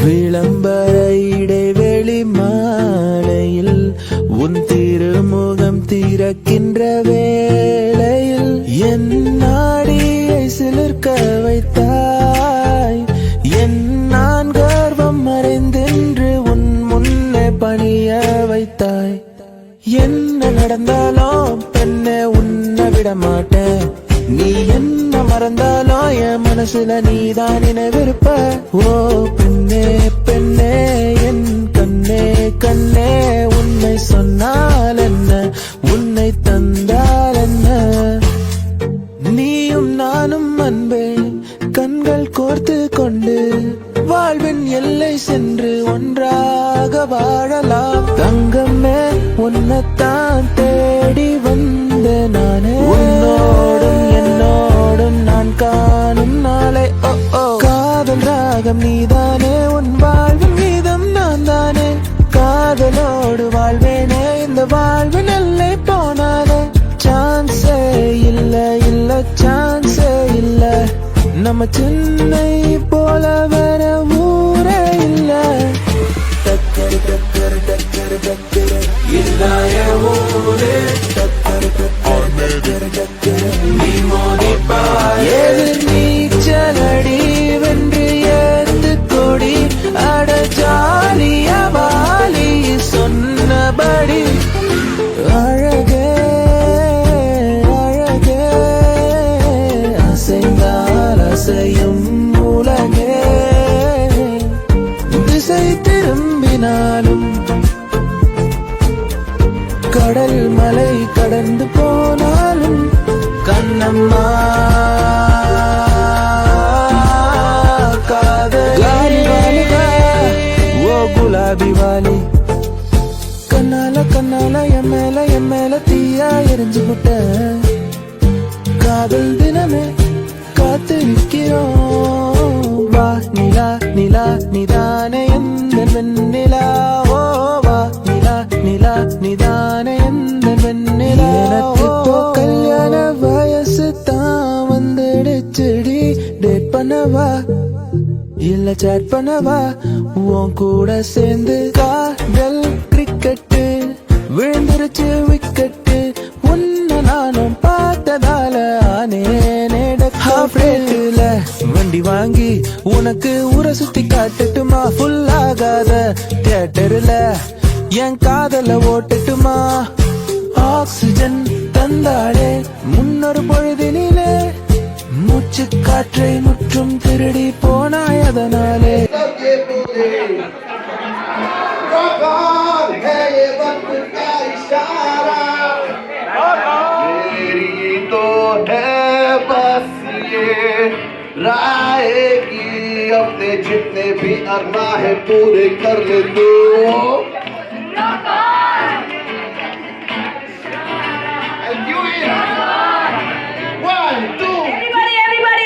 விளம்பர இடைவெளி மாலையில் உன் திருமுகம் திறக்கின்ற வேளையில் என் நாடியை சிலிர்க்க வைத்தாய். என் நான் கர்வம் மறைந்தென்று உன் முன்னே பணிய வைத்தாய். என்ன நடந்தாலும் பெண்ணே உன்னை விட மாட்டேன். நீ என்ன மறந்தாலும் என் மனசுல நீதான் நினைவிருப்ப. ஓ பெண்ணே பெண்ணே என் கண்ணே கண்ணே உன்னை சொன்னால் என்ன உன்னை தந்தால் என்ன. நீயும் நானும் அன்பே கண்கள் கோர்த்து கொண்டு வாழ்வின் எல்லை சென்று ஒன்றாக வாழலாம். தங்கமே உன்னைத்தான் தேடி வந்த நானே. உன்னோடும் என்னோடும் நான் காணும் நாளை ஓ ஓ. காதல் ராகம் நீதானே உன் வாழ்வின் மீதம் நான் தானே. காதலோடு வாழ்வேனே இந்த வாழ்வின் எல்லை போனாலே. சான்ஸே இல்ல இல்ல சான்ஸே இல்ல. நம்ம சென்னை போல வர ஊரே இல்ல. டக்கரு டக்கரு டக்கரு டக்கரு இல்லாய ஊரே. டக்கரு டக்கரு டக்கரு டக்கரு நீ மோதிப்பா. எதிர் நீச்சலடி வென்று ஏத்து கொடி அட ஜாலிய வாலி சொன்னபடி. அழகே அழகே அசைந்தால் அசையும் உலகே. திசை திரும்பினாலும் கடல் மலை கடந்து போனாலும் கண்ணம்மா காதலி ஓ குலாபி வாலி. கண்ணால கண்ணால என் மேல தீயா எரிஞ்சு விட்ட. காதல் தினமே காத்திருக்கிறோம். வா நிலா நிலா நிதானே எந்த வெண்ணிலா. ஓ வா நிலா நிலா நிதானே எந்த வெண்ணிலா. எனக்கு இப்போ கல்யாண வயசு தான் வந்துடுச்சுடி. டேட் பண்ணவா இல்ல சேட் பண்ணவா உன் கூட சேர்ந்து. காதல் கிரிக்கெட்டு விழுந்துருச்சு விக்கெட்டு. உன்னை நானும் பார்த்ததால ஆனேனே டேட்டுல. வண்டி வாங்கி உனக்கு ஊரை சுத்தி காட்டட்டுமா. ஃபுல் ஆகாத தியேட்டர்ல என் காதல ஓட்டட்டுமா. ஆக்சிஜன் தந்தாளே முன்னொரு பொழுதினிலே. மூச்சு காற்றை முற்றும் திருடி போனாய் அதனாலே. राहेगी अपने जितने भी अरमा है पूरे कर ले तू.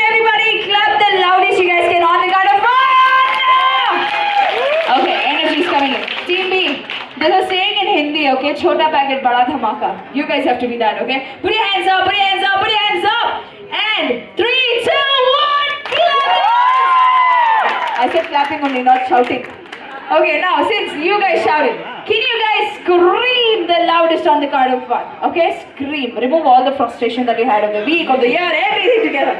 Everybody, clap the loudest you guys can on the count of 1. Okay, energy is coming in. Team B, there's a saying in Hindi, okay? Chota packet, bada dhamaka. You guys have to be that, okay? Put your hands up, put your hands up, put your hands up. And 3, 2, 1, clap! I said clapping only, not shouting. Okay, now since you guys shouted, can you guys scream the loudest on the count of 1? Okay, scream. Remove all the frustration that you had of the week, of the year, everything together.